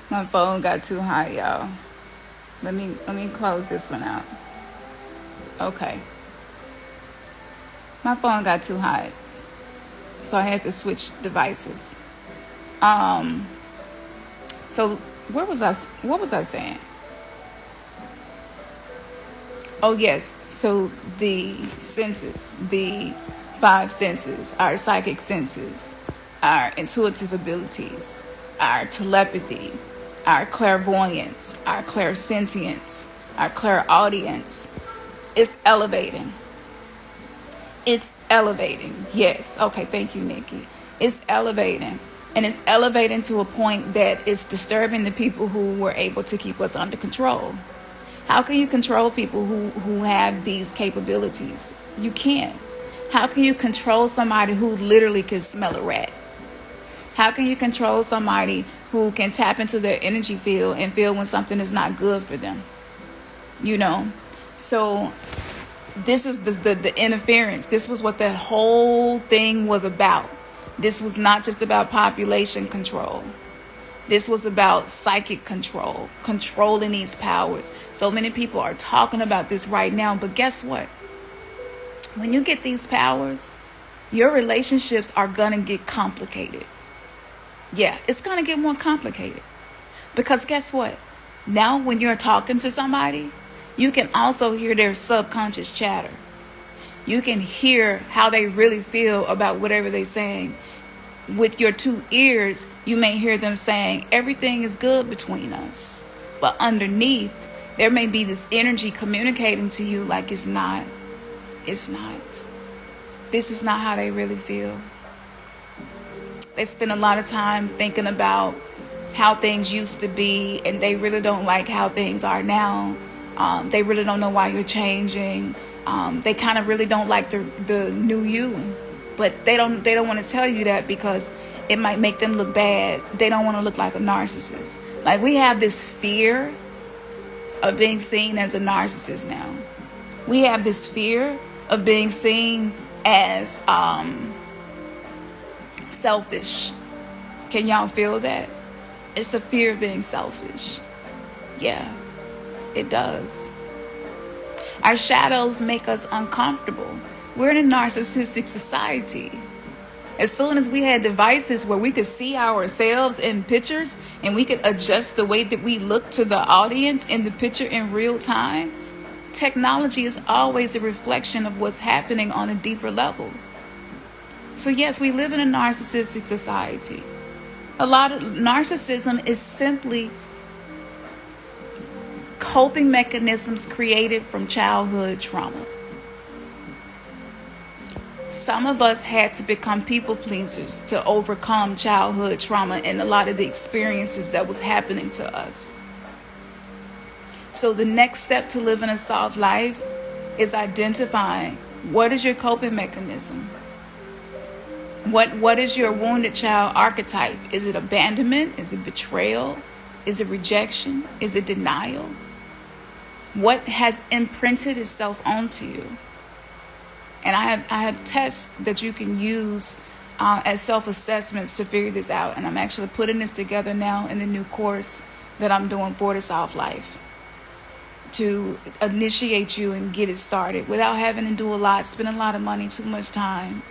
My phone got too hot, y'all. Let me close this one out. Okay. My phone got too hot, so I had to switch devices. So what was I saying? Oh yes, so the senses, the five senses, our psychic senses, our intuitive abilities, our telepathy, our clairvoyance, our clairsentience, our clairaudience, it's elevating. It's elevating. Yes. Okay, thank you, Nikki. It's elevating. And it's elevating to a point that it's disturbing the people who were able to keep us under control. How can you control people who have these capabilities? You can't. How can you control somebody who literally can smell a rat? How can you control somebody who can tap into their energy field and feel when something is not good for them? You know? So this is the interference. This was what the whole thing was about. This was not just about population control. This was about psychic control, controlling these powers. So many people are talking about this right now, but guess what? When you get these powers, your relationships are going to get complicated. Yeah, it's going to get more complicated. Because guess what? Now when you're talking to somebody, you can also hear their subconscious chatter. You can hear how they really feel about whatever they're saying. With your two ears, you may hear them saying, everything is good between us. But underneath, there may be this energy communicating to you like it's not. It's not. This is not how they really feel. They spend a lot of time thinking about how things used to be, and they really don't like how things are now. They really don't know why you're changing. They kind of really don't like the new you. But they don't want to tell you that because it might make them look bad. They don't want to look like a narcissist. Like, we have this fear of being seen as a narcissist now. We have this fear of being seen as selfish. Can y'all feel that? It's a fear of being selfish. Yeah, it does. Our shadows make us uncomfortable. We're in a narcissistic society. As soon as we had devices where we could see ourselves in pictures and we could adjust the way that we look to the audience in the picture in real time, technology is always a reflection of what's happening on a deeper level. So yes, we live in a narcissistic society. A lot of narcissism is simply coping mechanisms created from childhood trauma. Some of us had to become people pleasers to overcome childhood trauma and a lot of the experiences that was happening to us. So the next step to living a soft life is identifying what is your coping mechanism. What is your wounded child archetype? Is it abandonment? Is it betrayal? Is it rejection? Is it denial? What has imprinted itself onto you? And I have tests that you can use as self-assessments to figure this out. And I'm actually putting this together now in the new course that I'm doing for the soft life, to initiate you and get it started without having to do a lot, spend a lot of money, too much time.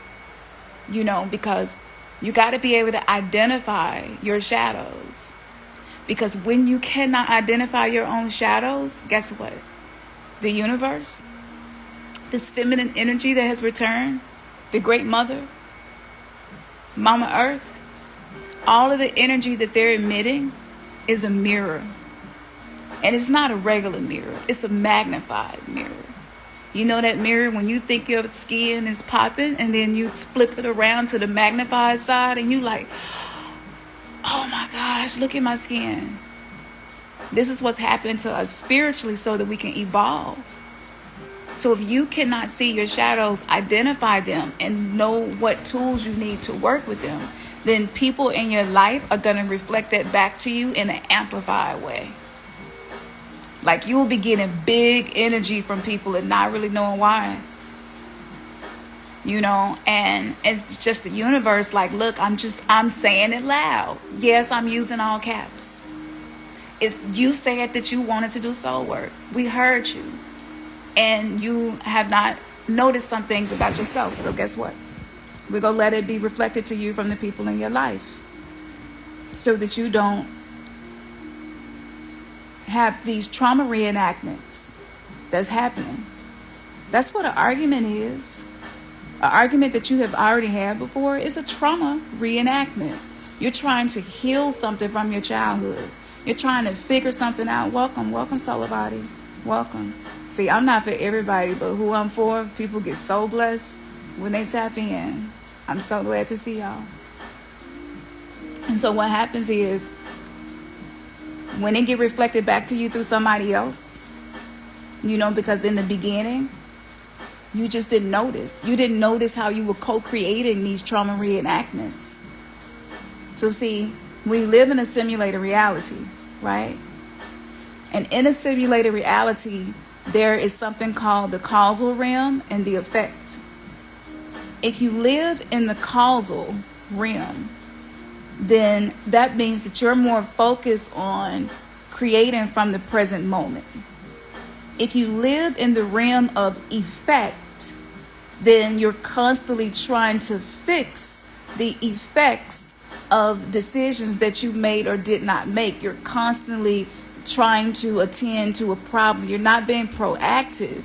You know, because you got to be able to identify your shadows. Because when you cannot identify your own shadows, guess what? The universe, this feminine energy that has returned, the great mother, Mama Earth, all of the energy that they're emitting is a mirror. And it's not a regular mirror. It's a magnified mirror. You know that mirror when you think your skin is popping and then you flip it around to the magnified side and you like, oh my gosh, look at my skin. This is what's happening to us spiritually so that we can evolve. So if you cannot see your shadows, identify them and know what tools you need to work with them, then people in your life are going to reflect that back to you in an amplified way. Like, you will be getting big energy from people and not really knowing why. And it's just the universe like, look, I'm saying it loud. Yes, I'm using all caps. It's, you said that you wanted to do soul work. We heard you. And you have not noticed some things about yourself. So guess what? We're going to let it be reflected to you from the people in your life, so that you don't have these trauma reenactments that's happening. That's what an argument is. An argument that you have already had before is a trauma reenactment. You're trying to heal something from your childhood. You're trying to figure something out. Welcome, solar body. Welcome. See, I'm not for everybody, but who I'm for, people get so blessed when they tap in. I'm so glad to see y'all. And so what happens is, when it get reflected back to you through somebody else, because in the beginning, you just didn't notice. You didn't notice how you were co-creating these trauma reenactments. So see, we live in a simulated reality, right? And in a simulated reality, there is something called the causal realm and the effect. If you live in the causal realm, then that means that you're more focused on creating from the present moment. If you live in the realm of effect, then you're constantly trying to fix the effects of decisions that you made or did not make. You're constantly trying to attend to a problem. You're not being proactive.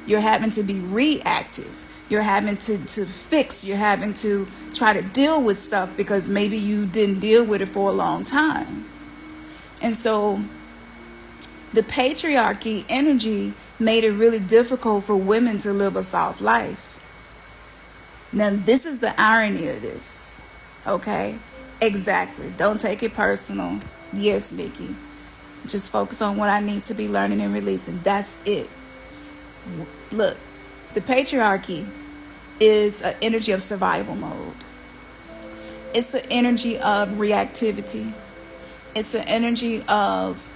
You're having to be reactive. You're having to fix. You're having to try to deal with stuff because maybe you didn't deal with it for a long time. And so the patriarchy energy made it really difficult for women to live a soft life. Now, this is the irony of this. Okay? Exactly. Don't take it personal. Yes, Nikki. Just focus on what I need to be learning and releasing. That's it. Look, the patriarchy is an energy of survival mode. It's an energy of reactivity. It's an energy of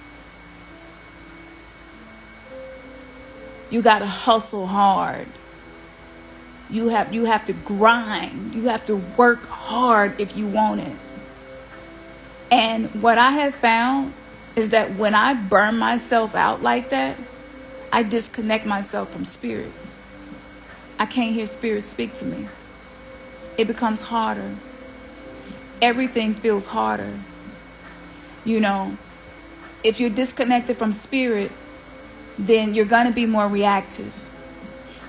you got to hustle hard. You have to grind. You have to work hard if you want it. And what I have found is that when I burn myself out like that, I disconnect myself from spirit. I can't hear spirit speak to me. It becomes harder. Everything feels harder. If you're disconnected from spirit, then you're going to be more reactive.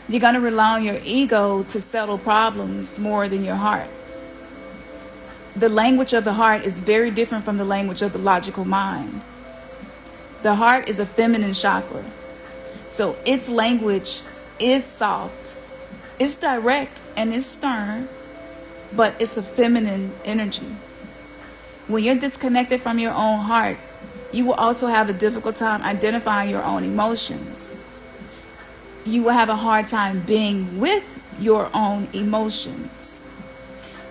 You're going to rely on your ego to settle problems more than your heart. The language of the heart is very different from the language of the logical mind. The heart is a feminine chakra. So its language is soft. It's direct and it's stern, but it's a feminine energy. When you're disconnected from your own heart, you will also have a difficult time identifying your own emotions. You will have a hard time being with your own emotions.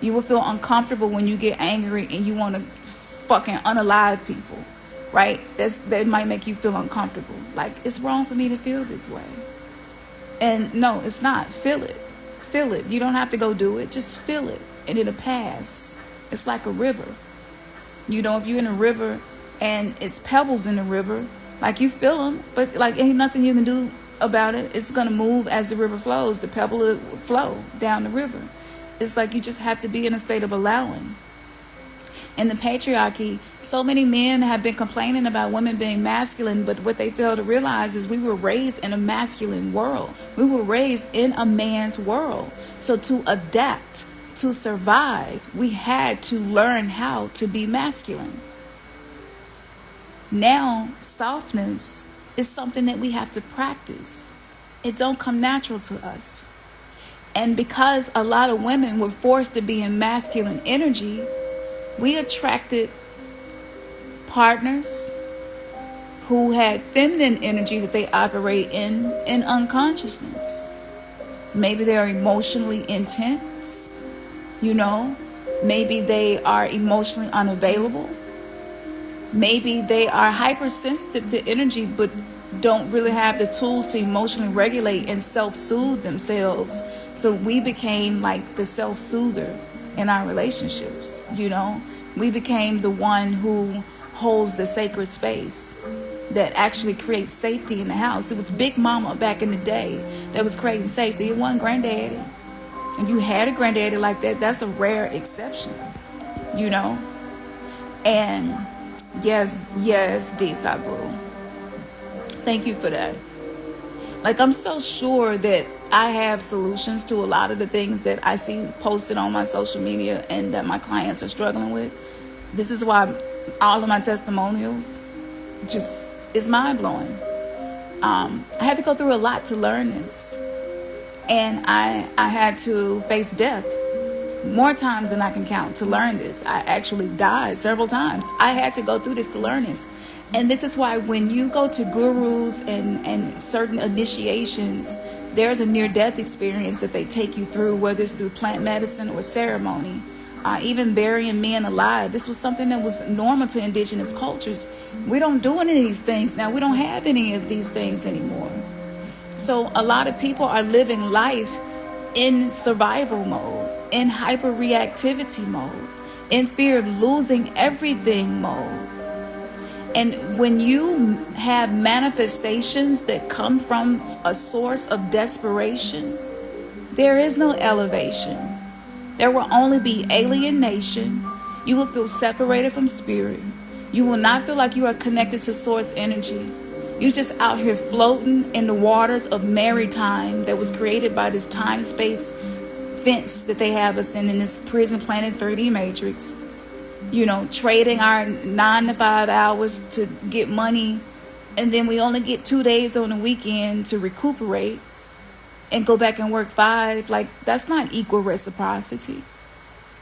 You will feel uncomfortable when you get angry and you want to fucking unalive people, right? That might make you feel uncomfortable. Like, it's wrong for me to feel this way. And no, it's not. Feel it. Feel it. You don't have to go do it. Just feel it. And it'll pass. It's like a river. If you're in a river and it's pebbles in the river, like, you feel them, but like ain't nothing you can do about it. It's going to move as the river flows. The pebble will flow down the river. It's like you just have to be in a state of allowing. In the patriarchy, so many men have been complaining about women being masculine, but what they fail to realize is we were raised in a masculine world. We were raised in a man's world. So to adapt, to survive, we had to learn how to be masculine. Now, softness is something that we have to practice. It don't come natural to us. And because a lot of women were forced to be in masculine energy, we attracted partners who had feminine energy that they operate in unconsciousness. Maybe they're emotionally intense, maybe they are emotionally unavailable. Maybe they are hypersensitive to energy, but don't really have the tools to emotionally regulate and self-soothe themselves. So we became like the self-soother in our relationships, you know. We became the one who holds the sacred space that actually creates safety in the house. It was Big Mama back in the day that was creating safety. It wasn't Granddaddy. If you had a granddaddy like that, that's a rare exception, you know. And yes, D Sabu, thank you for that. Like, I'm so sure that I have solutions to a lot of the things that I see posted on my social media and that my clients are struggling with. This is why all of my testimonials just is mind-blowing. I had to go through a lot to learn this. And I had to face death more times than I can count to learn this. I actually died several times. I had to go through this to learn this. And this is why when you go to gurus and certain initiations, there's a near-death experience that they take you through, whether it's through plant medicine or ceremony. Even burying men alive. This was something that was normal to indigenous cultures. We don't do any of these things now. We don't have any of these things anymore. So a lot of people are living life in survival mode, in hyper-reactivity mode, in fear of losing everything mode. And when you have manifestations that come from a source of desperation, there is no elevation. There will only be alienation. You will feel separated from spirit. You will not feel like you are connected to source energy. You're just out here floating in the waters of maritime that was created by this time-space fence that they have us in this prison planet 3D matrix. You know, trading our 9 to 5 hours to get money, and then we only get 2 days on the weekend to recuperate and go back and work 5. Like, that's not equal reciprocity.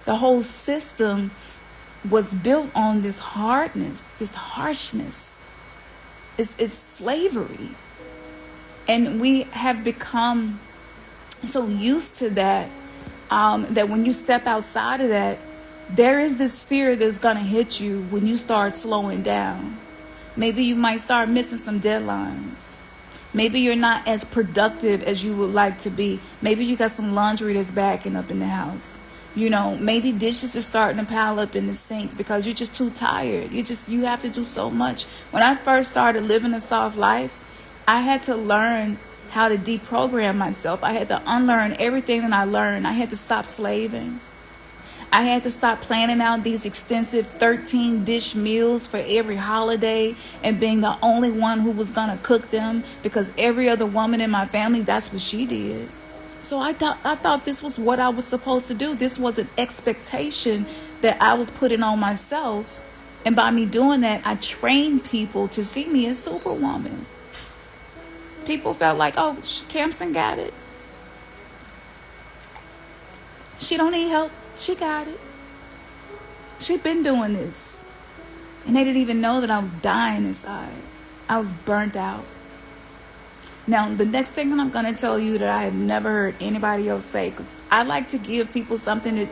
The whole system was built on this hardness, this harshness. It's slavery. And we have become so used to that, that when you step outside of that, there is this fear that's going to hit you when you start slowing down. Maybe you might start missing some deadlines. Maybe you're not as productive as you would like to be. Maybe you got some laundry that's backing up in the house. You know, maybe dishes are starting to pile up in the sink because you're just too tired. You have to do so much. When I first started living a soft life, I had to learn how to deprogram myself. I had to unlearn everything that I learned. I had to stop slaving. I had to stop planning out these extensive 13-dish meals for every holiday and being the only one who was going to cook them because every other woman in my family, that's what she did. So I thought this was what I was supposed to do. This was an expectation that I was putting on myself. And by me doing that, I trained people to see me as Superwoman. People felt like, oh, Campson got it. She don't need help. She got it. She'd been doing this. And they didn't even know that I was dying inside. I was burnt out. Now, the next thing that I'm going to tell you that I have never heard anybody else say, because I like to give people something that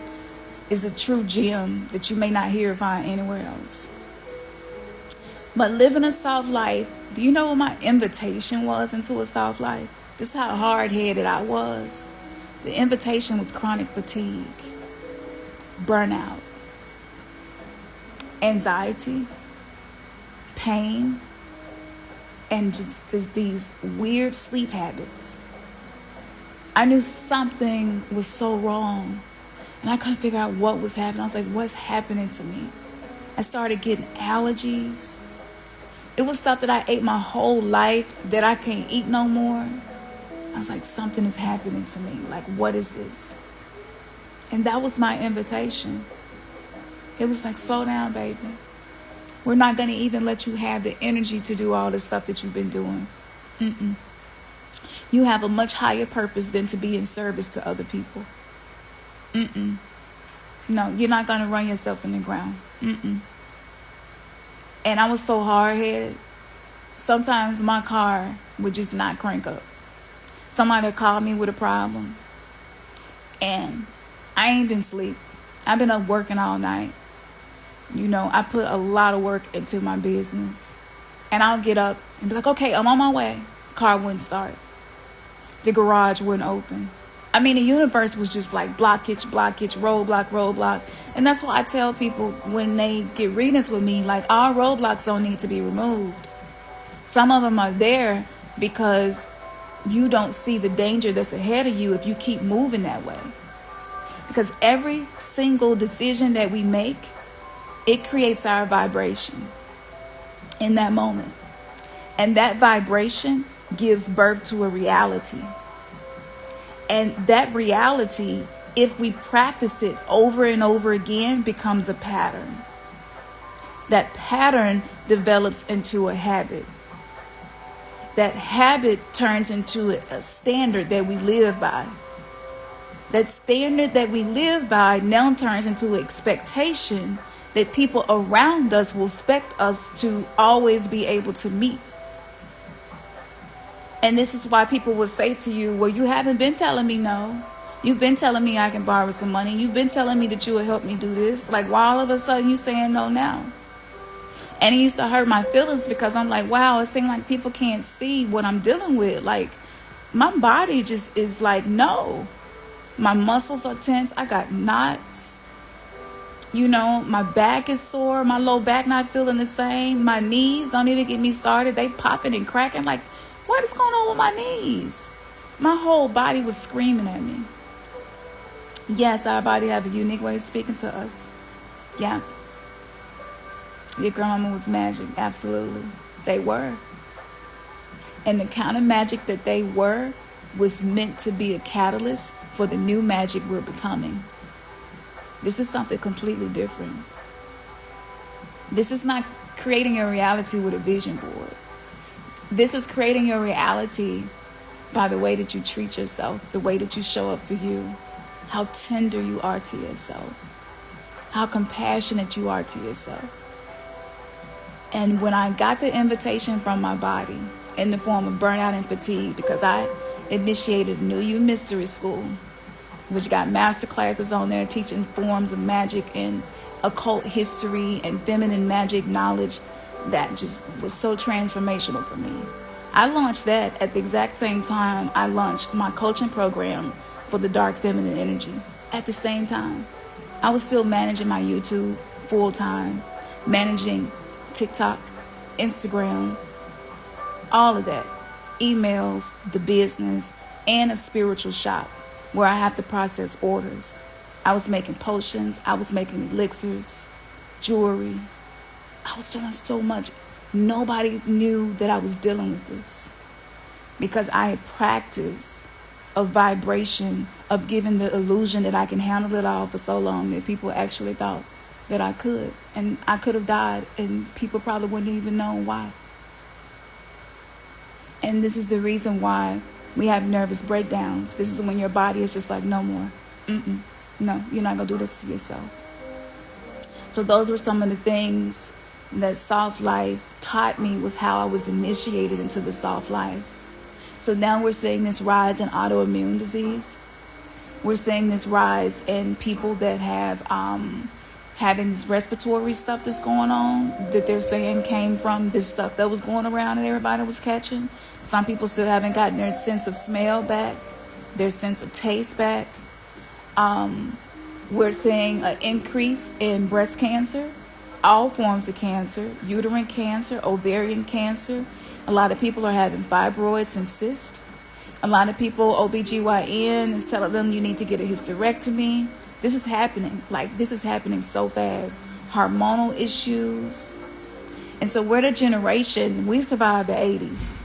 is a true gem that you may not hear or find anywhere else. But living a soft life, do you know what my invitation was into a soft life? This is how hard-headed I was. The invitation was chronic fatigue, burnout, anxiety, pain, and just these weird sleep habits. I knew something was so wrong, and I couldn't figure out what was happening. I was like, what's happening to me? I started getting allergies. It was stuff that I ate my whole life that I can't eat no more. I was like, something is happening to me. Like, what is this? And that was my invitation. It was like, slow down, baby. We're not going to even let you have the energy to do all the stuff that you've been doing. You have a much higher purpose than to be in service to other people. No, you're not going to run yourself in the ground. And I was so hard-headed. Sometimes my car would just not crank up. Somebody would call me with a problem. And I ain't been asleep. I've been up working all night. You know, I put a lot of work into my business. And I'll get up and be like, okay, I'm on my way. Car wouldn't start. The garage wouldn't open. I mean, the universe was just like blockage, roadblock, roadblock. And that's why I tell people when they get readings with me, like, all roadblocks don't need to be removed. Some of them are there because you don't see the danger that's ahead of you if you keep moving that way. Because every single decision that we make, it creates our vibration in that moment. And that vibration gives birth to a reality. And that reality, if we practice it over and over again, becomes a pattern. That pattern develops into a habit. That habit turns into a standard that we live by. That standard that we live by now turns into expectation that people around us will expect us to always be able to meet. And this is why people will say to you, well, you haven't been telling me no. You've been telling me I can borrow some money. You've been telling me that you will help me do this. Like, why all of a sudden you saying no now? And it used to hurt my feelings because I'm like, wow, it seems like people can't see what I'm dealing with. Like, my body just is like, no. My muscles are tense. I got knots. You know, my back is sore. My low back not feeling the same. My knees, don't even get me started. They popping and cracking. Like, what is going on with my knees? My whole body was screaming at me. Yes, our body have a unique way of speaking to us. Yeah. Your grandmama was magic. Absolutely. They were. And the kind of magic that they were was meant to be a catalyst for the new magic we're becoming. This is something completely different. This is not creating your reality with a vision board. This is creating your reality by the way that you treat yourself, the way that you show up for you, how tender you are to yourself, how compassionate you are to yourself. And when I got the invitation from my body in the form of burnout and fatigue, because I initiated New You Mystery School, which got master classes on there teaching forms of magic and occult history and feminine magic knowledge that just was so transformational for me. I launched that at the exact same time I launched my coaching program for the dark feminine energy. At the same time, I was still managing my YouTube full time, managing TikTok, Instagram, all of that, emails, the business, and a spiritual shop where I have to process orders. I was making potions, I was making elixirs, jewelry. I was doing so much. Nobody knew that I was dealing with this because I had practiced a vibration of giving the illusion that I can handle it all for so long that people actually thought that I could. And I could have died and people probably wouldn't even know why. And this is the reason why we have nervous breakdowns. This is when your body is just like, no more. No, you're not going to do this to yourself. So those were some of the things that soft life taught me, was how I was initiated into the soft life. So now we're seeing this rise in autoimmune disease. We're seeing this rise in people that have having this respiratory stuff that's going on, that they're saying came from this stuff that was going around and everybody was catching. Some people still haven't gotten their sense of smell back, their sense of taste back. We're seeing an increase in breast cancer, all forms of cancer, uterine cancer, ovarian cancer. A lot of people are having fibroids and cysts. A lot of people, OBGYN is telling them you need to get a hysterectomy. This is happening. Like, this is happening so fast. Hormonal issues. And so we're the generation, we survived the 80s.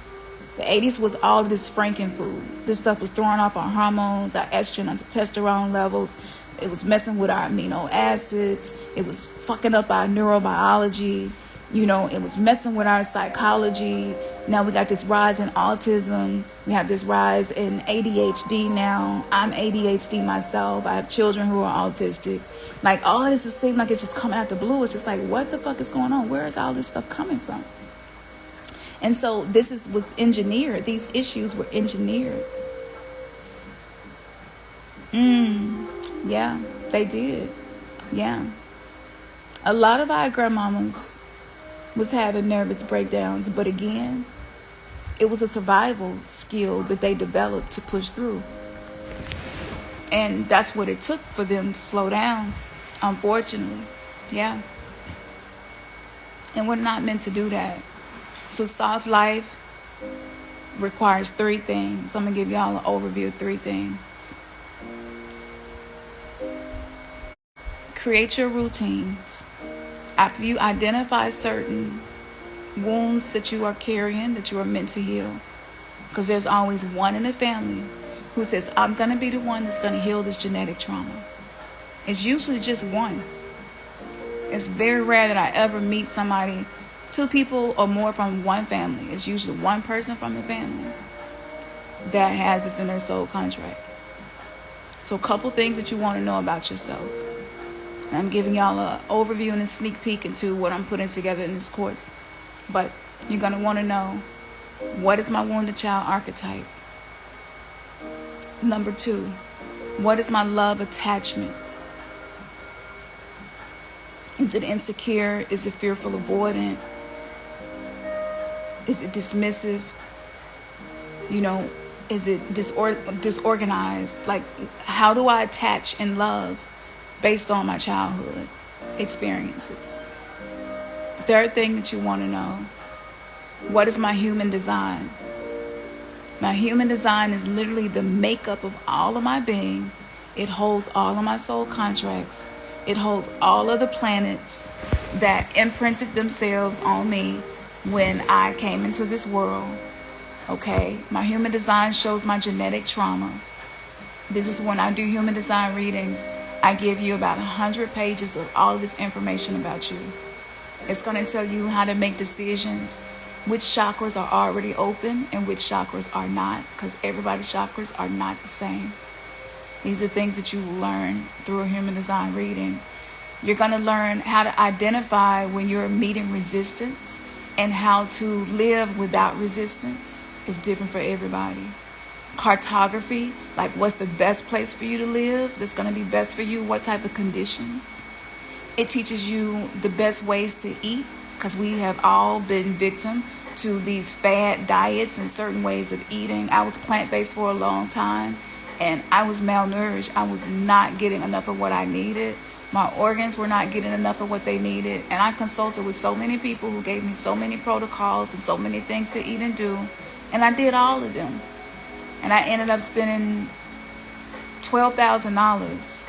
The 80s was all of this franken food. This stuff was throwing off our hormones, our estrogen, our testosterone levels. It was messing with our amino acids. It was fucking up our neurobiology. You know, it was messing with our psychology. Now we got this rise in autism. We have this rise in ADHD now. I'm ADHD myself. I have children who are autistic. Like, all this is seems like it's just coming out the blue. It's just like, what the fuck is going on? Where is all this stuff coming from? And so this was engineered. These issues were engineered. Yeah, they did. Yeah. A lot of our grandmamas was having nervous breakdowns. But again, it was a survival skill that they developed to push through. And that's what it took for them to slow down, unfortunately. Yeah. And we're not meant to do that. So soft life requires 3 things. I'm going to give y'all an overview of 3 things. Create your routines. After you identify certain wounds that you are carrying, that you are meant to heal, because there's always one in the family who says, I'm going to be the one that's going to heal this genetic trauma. It's usually just one. It's very rare that I ever meet somebody, 2 people or more from one family. It's usually one person from the family that has this in their soul contract. So a couple things that you want to know about yourself. And I'm giving y'all an overview and a sneak peek into what I'm putting together in this course. But you're going to want to know, what is my wounded child archetype? Number 2, what is my love attachment? Is it insecure? Is it fearful avoidant? Is it dismissive? Is it disorganized? Like, how do I attach in love based on my childhood experiences? Third thing that you want to know, what is my human design? My human design is literally the makeup of all of my being. It holds all of my soul contracts. It holds all of the planets that imprinted themselves on me when I came into this world. Okay, my human design shows my genetic trauma. This is when I do human design readings. I give you about 100 pages of all of this information about you. It's going to tell you how to make decisions, which chakras are already open and which chakras are not, because everybody's chakras are not the same. These are things that you will learn through a human design reading. You're going to learn how to identify when you're meeting resistance and how to live without resistance. It's different for everybody. Cartography, like what's the best place for you to live that's going to be best for you, what type of conditions. It teaches you the best ways to eat, because we have all been victim to these fad diets and certain ways of eating. I was plant-based for a long time, and I was malnourished. I was not getting enough of what I needed. My organs were not getting enough of what they needed. And I consulted with so many people who gave me so many protocols and so many things to eat and do. And I did all of them. And I ended up spending $12,000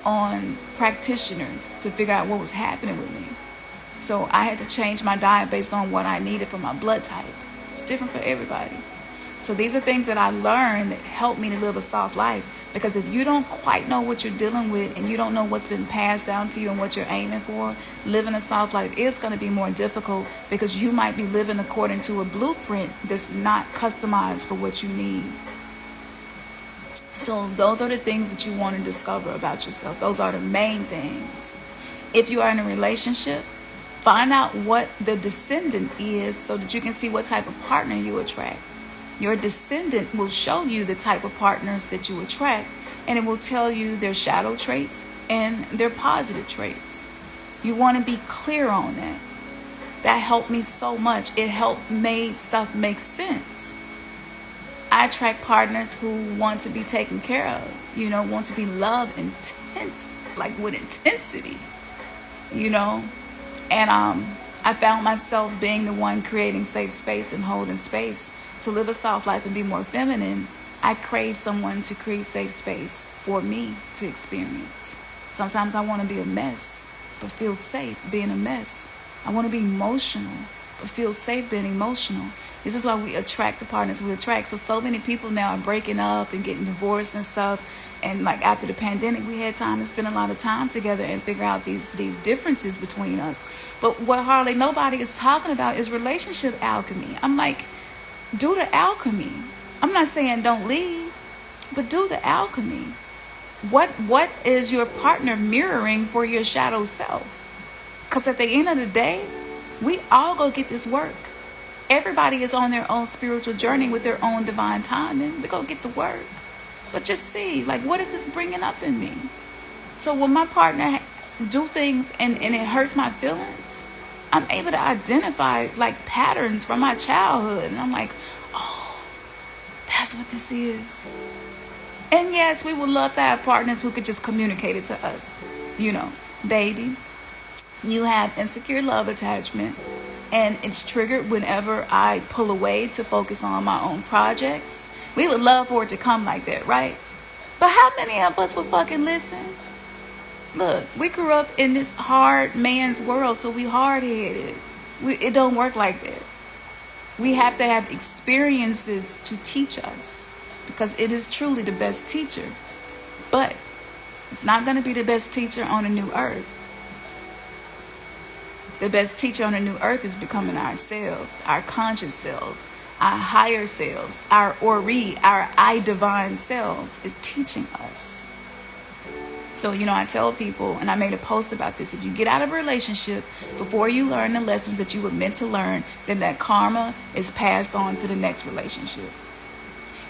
on practitioners to figure out what was happening with me. So I had to change my diet based on what I needed for my blood type. It's different for everybody. So these are things that I learned that help me to live a soft life. Because if you don't quite know what you're dealing with and you don't know what's been passed down to you and what you're aiming for, living a soft life is going to be more difficult, because you might be living according to a blueprint that's not customized for what you need. So those are the things that you want to discover about yourself. Those are the main things. If you are in a relationship, find out what the descendant is so that you can see what type of partner you attract. Your descendant will show you the type of partners that you attract, and it will tell you their shadow traits and their positive traits. You want to be clear on that. That helped me so much. It helped made stuff make sense. I attract partners who want to be taken care of, want to be loved intense, like with intensity, And I found myself being the one creating safe space and holding space to live a soft life and be more feminine. I crave someone to create safe space for me to experience. Sometimes I want to be a mess, but feel safe being a mess. I want to be emotional, but feel safe being emotional. This is why we attract the partners we attract. So many people now are breaking up and getting divorced and stuff. And like after the pandemic, we had time to spend a lot of time together and figure out these differences between us. But what hardly nobody is talking about is relationship alchemy. I'm like, do the alchemy. I'm not saying don't leave, but do the alchemy. What is your partner mirroring for your shadow self? Because at the end of the day, we all go get this work. Everybody is on their own spiritual journey with their own divine timing. We go get the work. But just see, like, what is this bringing up in me? So when my partner do things and it hurts my feelings, I'm able to identify like patterns from my childhood. And I'm like, oh, that's what this is. And yes, we would love to have partners who could just communicate it to us. You know, baby, you have insecure love attachment, and it's triggered whenever I pull away to focus on my own projects. We would love for it to come like that, right? But how many of us would fucking listen? Look, we grew up in this hard man's world, so we hard-headed. It don't work like that. We have to have experiences to teach us, because it is truly the best teacher. But it's not going to be the best teacher on a new earth. The best teacher on a new earth is becoming ourselves, our conscious selves, our higher selves, our Ori, our I divine selves is teaching us. So, you know, I tell people, and I made a post about this, if you get out of a relationship before you learn the lessons that you were meant to learn, then that karma is passed on to the next relationship.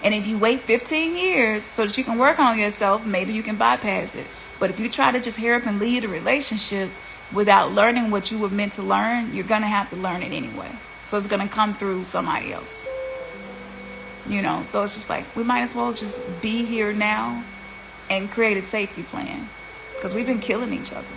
And if you wait 15 years so that you can work on yourself, maybe you can bypass it. But if you try to just hurry up and leave a relationship without learning what you were meant to learn, you're going to have to learn it anyway. So it's going to come through somebody else. You know, so it's just like, we might as well just be here now and create a safety plan, because we've been killing each other.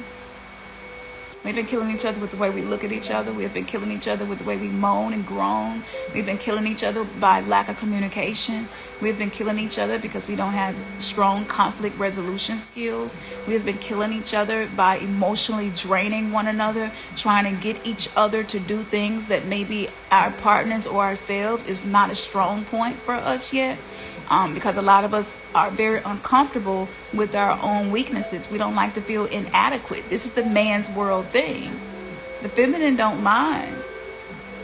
We've been killing each other with the way we look at each other. We've been killing each other with the way we moan and groan. We've been killing each other by lack of communication. We've been killing each other because we don't have strong conflict resolution skills. We've been killing each other by emotionally draining one another, trying to get each other to do things that maybe our partners or ourselves is not a strong point for us yet. Because a lot of us are very uncomfortable with our own weaknesses. We don't like to feel inadequate. This is the man's world thing. The feminine don't mind.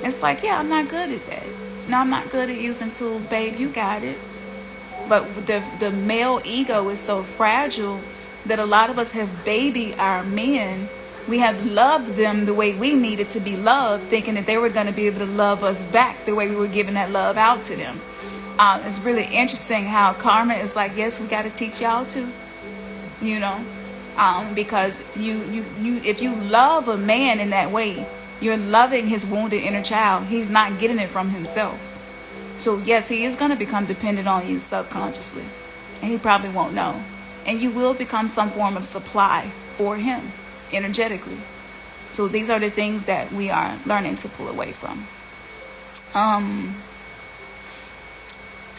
It's like, yeah, I'm not good at that. No, I'm not good at using tools, babe. You got it. But the male ego is so fragile that a lot of us have babied our men. We have loved them the way we needed to be loved, thinking that they were going to be able to love us back the way we were giving that love out to them. It's really interesting how karma is like, yes, we got to teach y'all too, you know, because you if you love a man in that way, you're loving his wounded inner child. He's not getting it from himself. So yes, he is going to become dependent on you subconsciously, and he probably won't know. And you will become some form of supply for him energetically. So these are the things that we are learning to pull away from.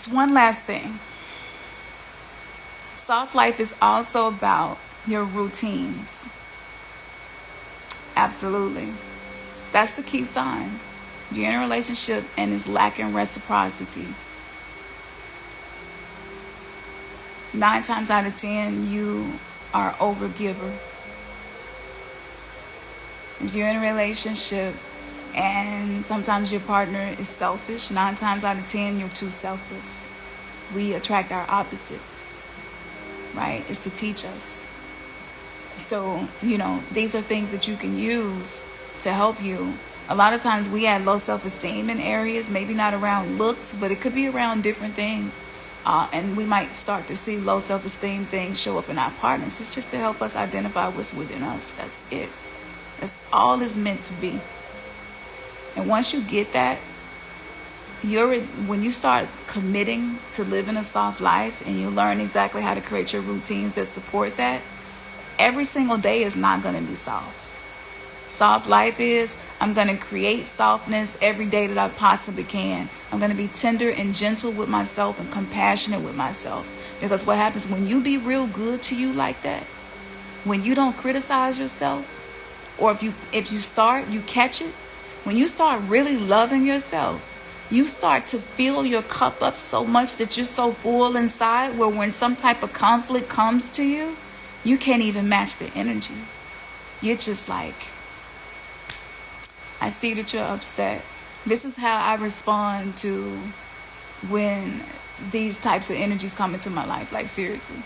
One last thing. Soft life is also about your routines. Absolutely. That's the key sign. You're in a relationship and it's lacking reciprocity. 9 times out of 10, you are overgiver. If you're in a relationship and sometimes your partner is selfish, 9 times out of 10, you're too selfless. We attract our opposite, right? It's to teach us. So, you know, these are things that you can use to help you. A lot of times we have low self-esteem in areas, maybe not around looks, but it could be around different things. And we might start to see low self-esteem things show up in our partners. It's just to help us identify what's within us. That's it. That's all it's meant to be. And once you get that, when you start committing to living a soft life and you learn exactly how to create your routines that support that, every single day is not going to be soft. Soft life is, I'm going to create softness every day that I possibly can. I'm going to be tender and gentle with myself and compassionate with myself. Because what happens when you be real good to you like that, when you don't criticize yourself, or if you catch it, when you start really loving yourself, you start to fill your cup up so much that you're so full inside where when some type of conflict comes to you, you can't even match the energy. You're just like, I see that you're upset. This is how I respond to when these types of energies come into my life. Like, seriously.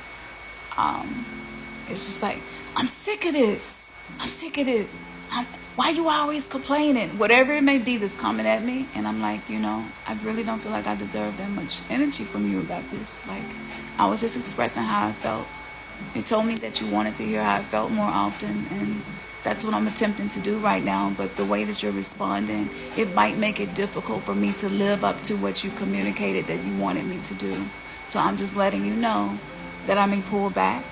It's just like, I'm sick of this. I'm sick of this. Why you always complaining? Whatever it may be that's coming at me. And I'm like, you know, I really don't feel like I deserve that much energy from you about this. Like, I was just expressing how I felt. You told me that you wanted to hear how I felt more often. And That's what I'm attempting to do right now. But the way that you're responding, it might make it difficult for me to live up to what you communicated that you wanted me to do. So I'm just letting you know that I may pull back,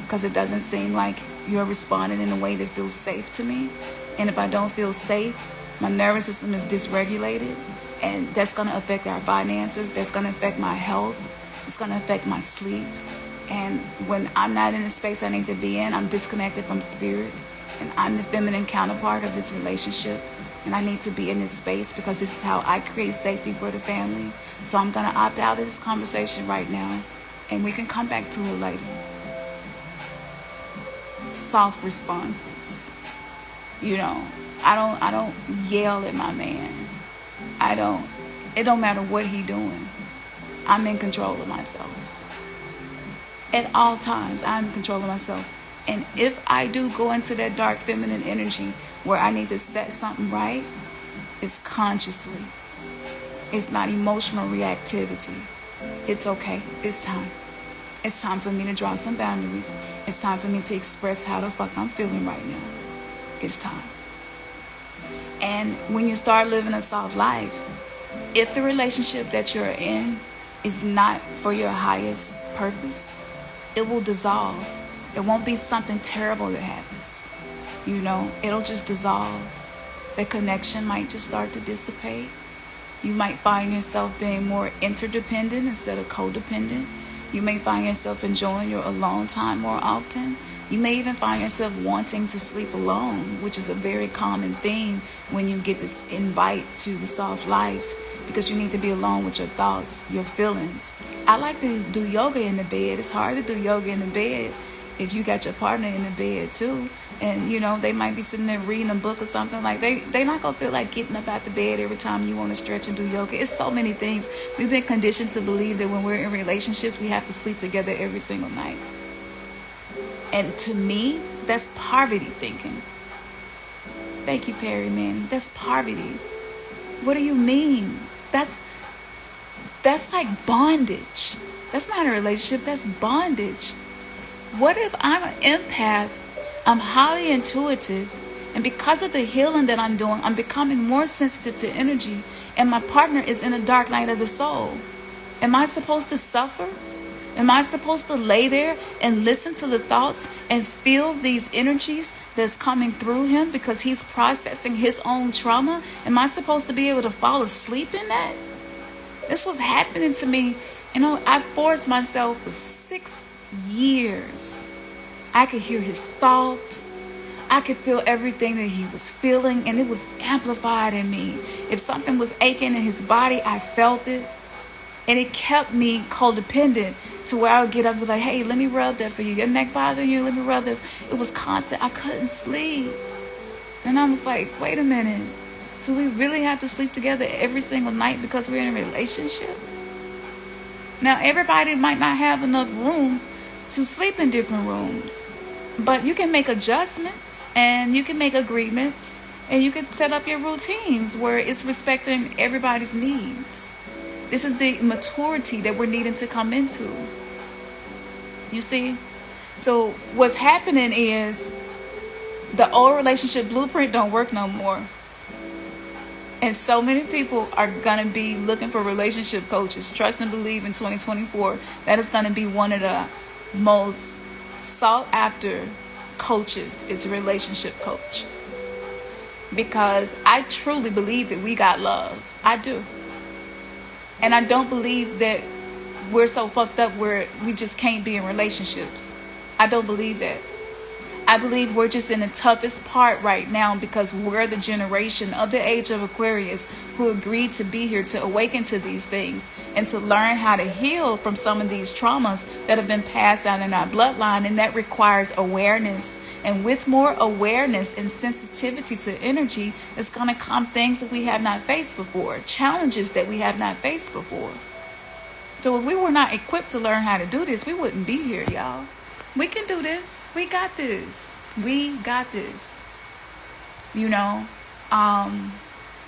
because it doesn't seem like you're responding in a way that feels safe to me. And if I don't feel safe, my nervous system is dysregulated, and that's going to affect our finances. That's going to affect my health. It's going to affect my sleep. And when I'm not in the space I need to be in, I'm disconnected from spirit. And I'm the feminine counterpart of this relationship. And I need to be in this space because this is how I create safety for the family. So I'm going to opt out of this conversation right now. And we can come back to it later. Soft responses. You know, I don't yell at my man. It don't matter what he doing. I'm in control of myself. At all times, I'm in control of myself. And if I do go into that dark feminine energy where I need to set something right, it's consciously. It's not emotional reactivity. It's okay. It's time. It's time for me to draw some boundaries. It's time for me to express how the fuck I'm feeling right now. It's time. And when you start living a soft life, if the relationship that you're in is not for your highest purpose, it will dissolve. It won't be something terrible that happens. You know, it'll just dissolve. The connection might just start to dissipate. You might find yourself being more interdependent instead of codependent. You may find yourself enjoying your alone time more often. You may even find yourself wanting to sleep alone, which is a very common theme when you get this invite to the soft life, because you need to be alone with your thoughts, your feelings. I like to do yoga in the bed. It's hard to do yoga in the bed if you got your partner in the bed too. And you know, they might be sitting there reading a book or something. Like they're not gonna feel like getting up out the bed every time you want to stretch and do yoga. It's so many things. We've been conditioned to believe that when we're in relationships, we have to sleep together every single night. And to me, that's poverty thinking. Thank you, Perry Manning. That's poverty. What do you mean? That's like bondage. That's not a relationship. That's bondage. What if I'm an empath? I'm highly intuitive, and because of the healing that I'm doing, I'm becoming more sensitive to energy, and my partner is in a dark night of the soul. Am I supposed to suffer? Am I supposed to lay there and listen to the thoughts and feel these energies that's coming through him because he's processing his own trauma? Am I supposed to be able to fall asleep in that? This was happening to me. You know, I forced myself for 6 years. I could hear his thoughts. I could feel everything that he was feeling, and it was amplified in me. If something was aching in his body, I felt it. And it kept me codependent to where I would get up and be like, hey, let me rub that for you. Your neck bothering you? Let me rub that. It was constant. I couldn't sleep. And I was like, wait a minute. Do we really have to sleep together every single night because we're in a relationship? Now, everybody might not have enough room to sleep in different rooms. But you can make adjustments and you can make agreements and you can set up your routines where it's respecting everybody's needs. This is the maturity that we're needing to come into. You see? So what's happening is the old relationship blueprint don't work no more. And so many people are going to be looking for relationship coaches. Trust and believe in 2024. That is going to be one of the most sought after coaches is a relationship coach. Because I truly believe that we got love. I do. And I don't believe that we're so fucked up where we just can't be in relationships. I don't believe that. I believe we're just in the toughest part right now because we're the generation of the age of Aquarius who agreed to be here to awaken to these things and to learn how to heal from some of these traumas that have been passed down in our bloodline. And that requires awareness. And with more awareness and sensitivity to energy, it's going to come things that we have not faced before, challenges that we have not faced before. So if we were not equipped to learn how to do this, we wouldn't be here, y'all. We can do this. We got this. We got this. You know?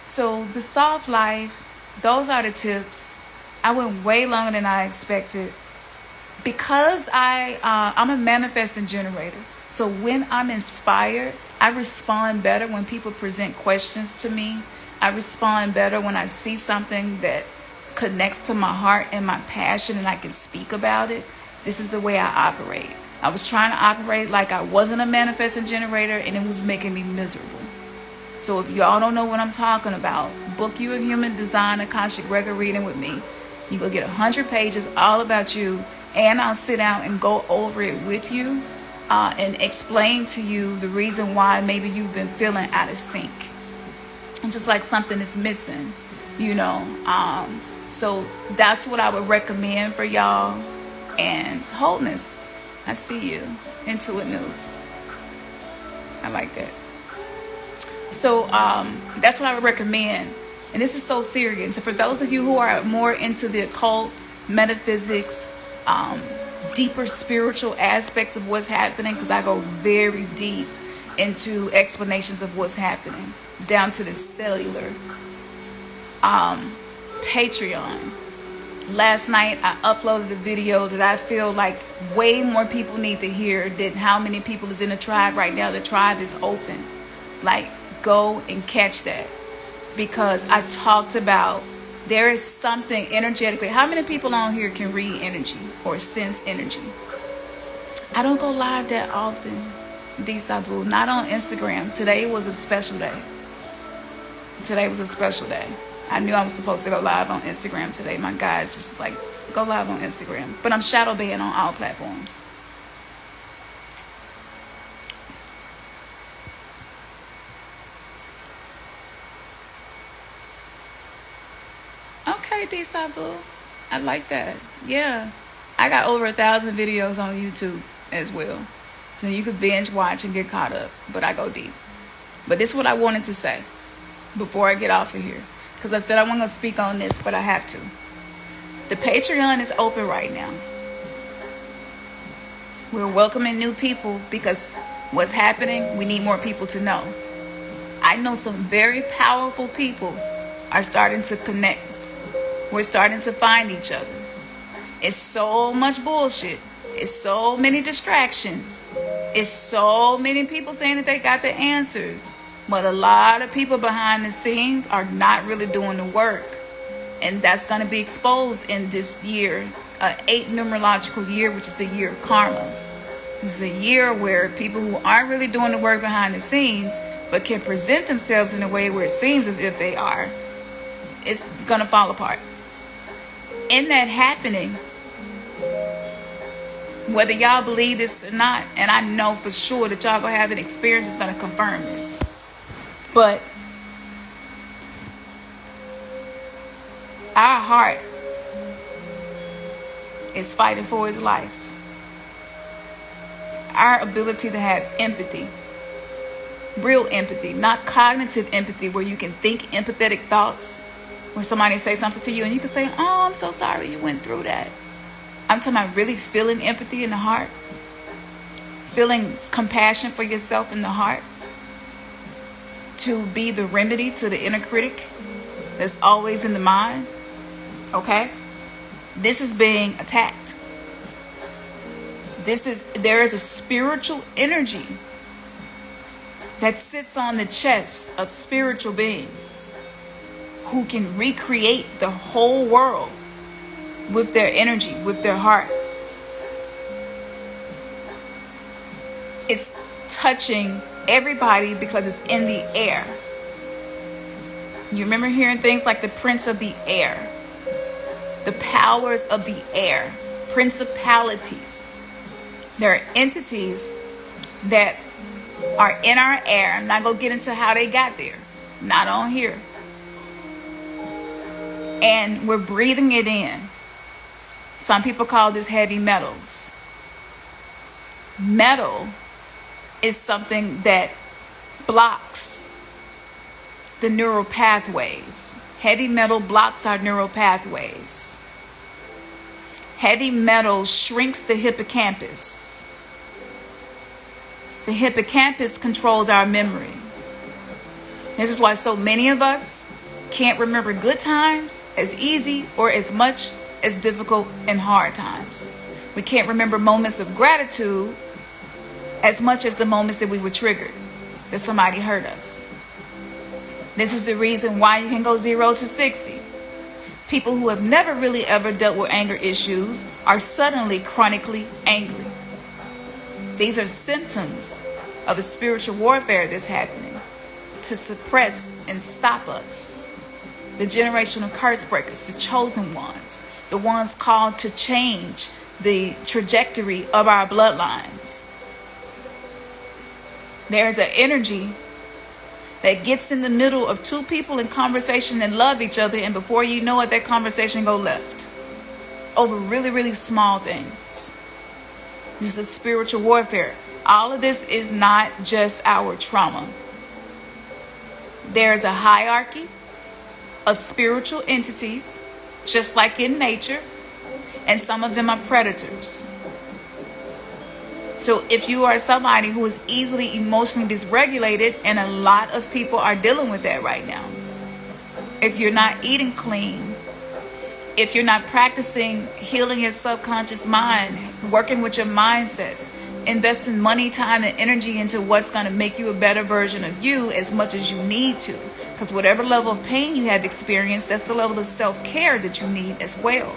So the soft life, those are the tips. I went way longer than I expected because I'm a manifesting generator. So when I'm inspired, I respond better when people present questions to me. I respond better when I see something that connects to my heart and my passion and I can speak about it. This is the way I operate. I was trying to operate like I wasn't a manifesting generator, and it was making me miserable. So if y'all don't know what I'm talking about, book you a human design Akashic record reading with me. You will get 100 pages all about you, and I'll sit down and go over it with you and explain to you the reason why maybe you've been feeling out of sync. And just like something is missing, you know. So that's what I would recommend for y'all. And wholeness. I see you. Intuit News. I like that. So that's what I would recommend. And this is so serious. So for those of you who are more into the occult, metaphysics, deeper spiritual aspects of what's happening, because I go very deep into explanations of what's happening, down to the cellular. Patreon. Last night I uploaded a video that I feel like way more people need to hear than how many people is in the tribe right now. The tribe is open. Like, go and catch that, because I talked about there is something energetically. How many people on here can read energy or sense energy? I don't go live that often, Sabu. Not on Instagram. Today was a special day. Today was a special day. I knew I was supposed to go live on Instagram today. My guys just like, go live on Instagram. But I'm shadow banned on all platforms. Okay, Sabu. I like that. Yeah. I got over 1,000 videos on YouTube as well. So you could binge watch and get caught up. But I go deep. But this is what I wanted to say before I get off of here. Because I said I wasn't going to speak on this, but I have to. The Patreon is open right now. We're welcoming new people because what's happening, we need more people to know. I know some very powerful people are starting to connect. We're starting to find each other. It's so much bullshit. It's so many distractions. It's so many people saying that they got the answers. But a lot of people behind the scenes are not really doing the work. And that's going to be exposed in this year, 8 numerological year, which is the year of karma. This is a year where people who aren't really doing the work behind the scenes, but can present themselves in a way where it seems as if they are, it's going to fall apart. In that happening, whether y'all believe this or not, and I know for sure that y'all going to have an experience that's going to confirm this. But our heart is fighting for its life. Our ability to have empathy, real empathy, not cognitive empathy where you can think empathetic thoughts, where somebody say something to you and you can say, oh, I'm so sorry you went through that. I'm talking about really feeling empathy in the heart, feeling compassion for yourself in the heart, to be the remedy to the inner critic that's always in the mind. Okay? This is being attacked. There is a spiritual energy that sits on the chest of spiritual beings who can recreate the whole world with their energy, with their heart. It's touching everybody because it's in the air. You remember hearing things like the Prince of the Air, the powers of the air, principalities. There are entities that are in our air. I'm not going to get into how they got there. Not on here. And we're breathing it in. Some people call this heavy metals. Metal is something that blocks the neural pathways. Heavy metal blocks our neural pathways. Heavy metal shrinks the hippocampus. The hippocampus controls our memory. This is why so many of us can't remember good times as easy or as much as difficult and hard times. We can't remember moments of gratitude as much as the moments that we were triggered, that somebody hurt us. This is the reason why you can go 0 to 60. People who have never really ever dealt with anger issues are suddenly chronically angry. These are symptoms of a spiritual warfare that's happening to suppress and stop us. The generational curse breakers, the chosen ones, the ones called to change the trajectory of our bloodlines. There is an energy that gets in the middle of two people in conversation that love each other, and before you know it, that conversation go left over really, really small things. This is a spiritual warfare. All of this is not just our trauma. There is a hierarchy of spiritual entities, just like in nature, and some of them are predators. So if you are somebody who is easily emotionally dysregulated, and a lot of people are dealing with that right now, if you're not eating clean, if you're not practicing healing your subconscious mind, working with your mindsets, investing money, time, and energy into what's going to make you a better version of you as much as you need to, because whatever level of pain you have experienced, that's the level of self-care that you need as well.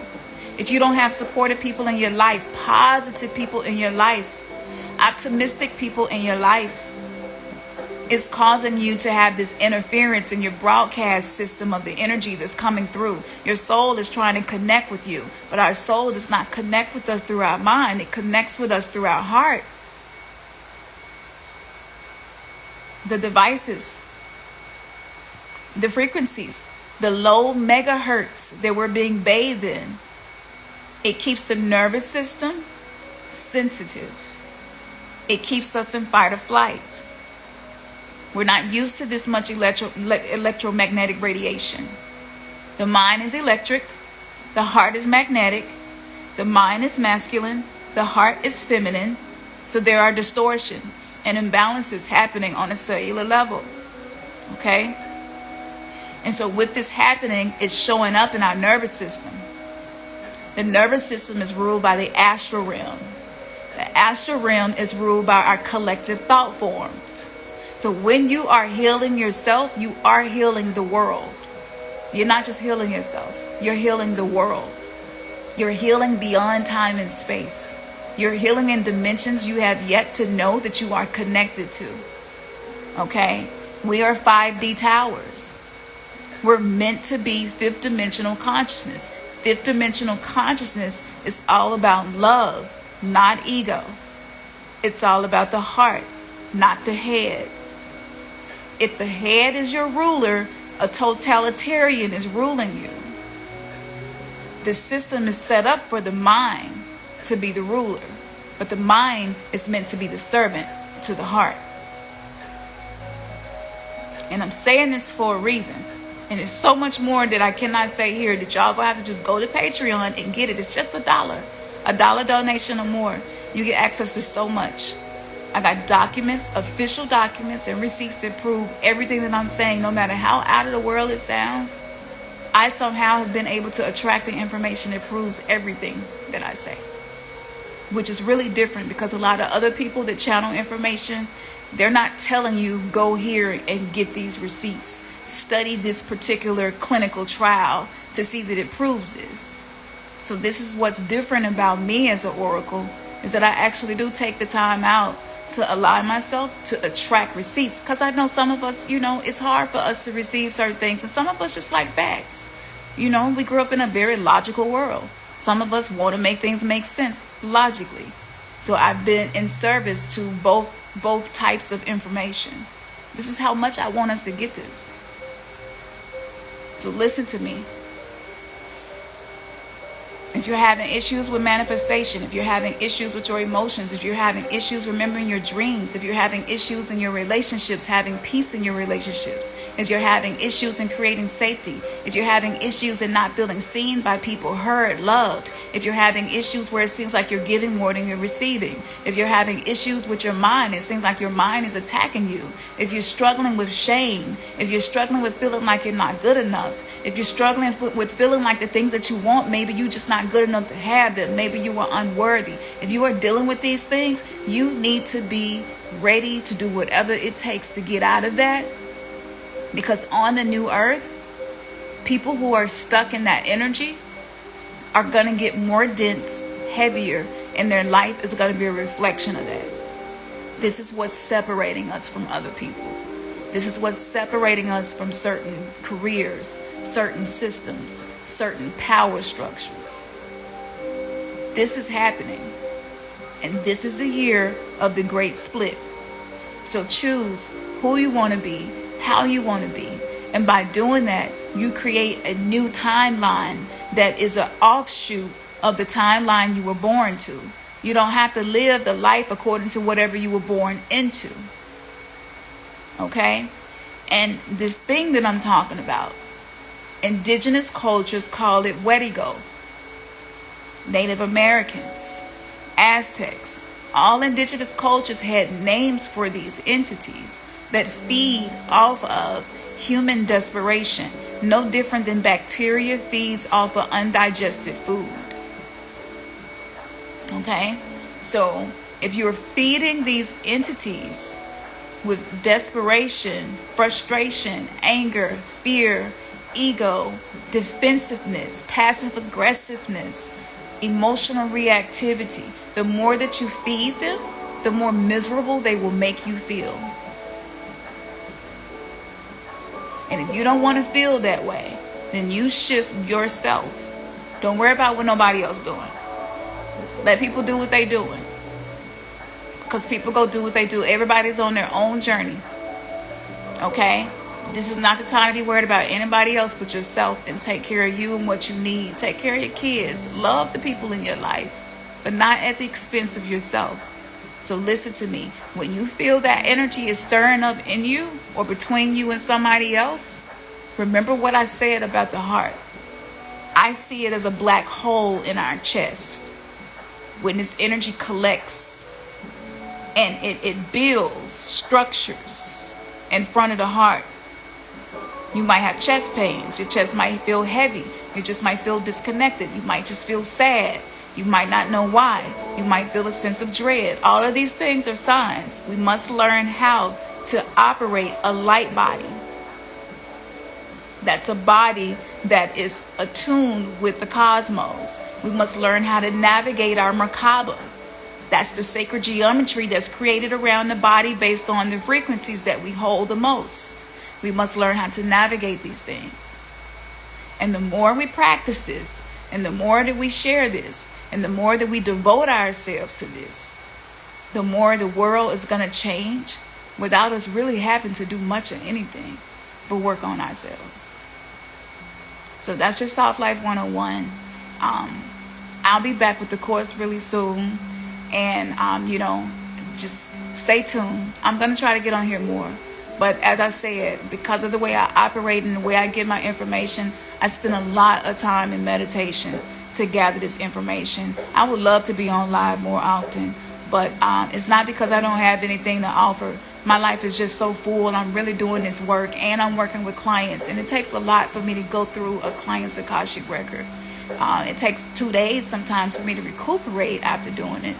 If you don't have supportive people in your life, positive people in your life, optimistic people in your life, it's causing you to have this interference in your broadcast system of the energy that's coming through. Your soul is trying to connect with you, but our soul does not connect with us through our mind. It connects with us through our heart. The devices, the frequencies, the low megahertz that we're being bathed in, it keeps the nervous system sensitive. It keeps us in fight or flight. We're not used to this much electromagnetic radiation. The mind is electric. The heart is magnetic. The mind is masculine. The heart is feminine. So there are distortions and imbalances happening on a cellular level. Okay? And so with this happening, it's showing up in our nervous system. The nervous system is ruled by the astral realm. The astral realm is ruled by our collective thought forms. So when you are healing yourself, you are healing the world. You're not just healing yourself. You're healing the world. You're healing beyond time and space. You're healing in dimensions you have yet to know that you are connected to. Okay? We are 5D towers. We're meant to be fifth dimensional consciousness. Fifth dimensional consciousness is all about love, not ego. It's all about the heart, not the head. If the head is your ruler, a totalitarian is ruling you. The system is set up for the mind to be the ruler, but the mind is meant to be the servant to the heart. And I'm saying this for a reason. And there's so much more that I cannot say here that y'all gonna have to just go to Patreon and get it. It's just $1. $1 donation or more. You get access to so much. I got documents, official documents, and receipts that prove everything that I'm saying, no matter how out of the world it sounds. I somehow have been able to attract the information that proves everything that I say, which is really different because a lot of other people that channel information, they're not telling you go here and get these receipts. Study this particular clinical trial to see that it proves this. So this is what's different about me as an oracle, is that I actually do take the time out to allow myself to attract receipts, because I know some of us, it's hard for us to receive certain things, and some of us just like facts. We grew up in a very logical world. Some of us want to make things make sense logically. So I've been in service to both types of information. This is how much I want us to get this. So listen to me. If you're having issues with manifestation, if you're having issues with your emotions, if you're having issues remembering your dreams, if you're having issues in your relationships, having peace in your relationships, if you're having issues in creating safety, if you're having issues in not feeling seen by people, heard, loved, if you're having issues where it seems like you're giving more than you're receiving, if you're having issues with your mind, it seems like your mind is attacking you, if you're struggling with shame, if you're struggling with feeling like you're not good enough, If you're struggling with feeling like the things that you want, maybe you're just not good enough to have them. Maybe you are unworthy. If you are dealing with these things, you need to be ready to do whatever it takes to get out of that. Because on the new earth, people who are stuck in that energy are going to get more dense, heavier, and their life is going to be a reflection of that. This is what's separating us from other people. This is what's separating us from certain careers, certain systems, certain power structures. This is happening. And this is the year of the great split. So choose who you want to be, how you want to be. And by doing that, you create a new timeline that is an offshoot of the timeline you were born to. You don't have to live the life according to whatever you were born into. Okay? And this thing that I'm talking about, indigenous cultures call it Wedigo. Native Americans, Aztecs, all indigenous cultures had names for these entities that feed off of human desperation. No different than bacteria feeds off of undigested food. Okay? So if you're feeding these entities with desperation, frustration, anger, fear, ego, defensiveness, passive aggressiveness, emotional reactivity, the more that you feed them, the more miserable they will make you feel. And if you don't want to feel that way, then you shift yourself. Don't worry about what nobody else doing. Let people do what they doing. Because people go do what they do. Everybody's on their own journey. Okay? This is not the time to be worried about anybody else but yourself, and take care of you and what you need. Take care of your kids. Love the people in your life, but not at the expense of yourself. So listen to me. When you feel that energy is stirring up in you or between you and somebody else, remember what I said about the heart. I see it as a black hole in our chest. When this energy collects and it builds structures in front of the heart. You might have chest pains. Your chest might feel heavy. You just might feel disconnected. You might just feel sad. You might not know why. You might feel a sense of dread. All of these things are signs. We must learn how to operate a light body. That's a body that is attuned with the cosmos. We must learn how to navigate our Merkaba. That's the sacred geometry that's created around the body based on the frequencies that we hold the most. We must learn how to navigate these things. And the more we practice this, and the more that we share this, and the more that we devote ourselves to this, the more the world is going to change without us really having to do much of anything but work on ourselves. So that's your Soft Life 101. I'll be back with the course really soon. And, just stay tuned. I'm going to try to get on here more. But as I said, because of the way I operate and the way I get my information, I spend a lot of time in meditation to gather this information. I would love to be on live more often. But it's not because I don't have anything to offer. My life is just so full, and I'm really doing this work, and I'm working with clients. And it takes a lot for me to go through a client's Akashic record. It takes 2 days sometimes for me to recuperate after doing it.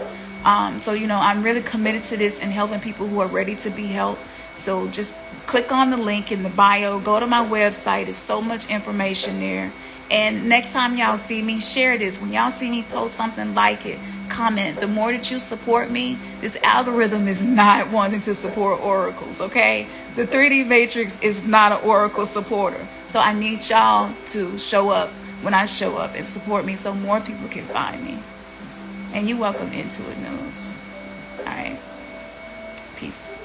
So, I'm really committed to this and helping people who are ready to be helped. So just click on the link in the bio. Go to my website. There's so much information there. And next time y'all see me, share this. When y'all see me post something, like it, comment. The more that you support me, this algorithm is not wanting to support oracles, okay? The 3D Matrix is not an oracle supporter. So I need y'all to show up when I show up and support me so more people can find me. And you're welcome into it, News. All right. Peace.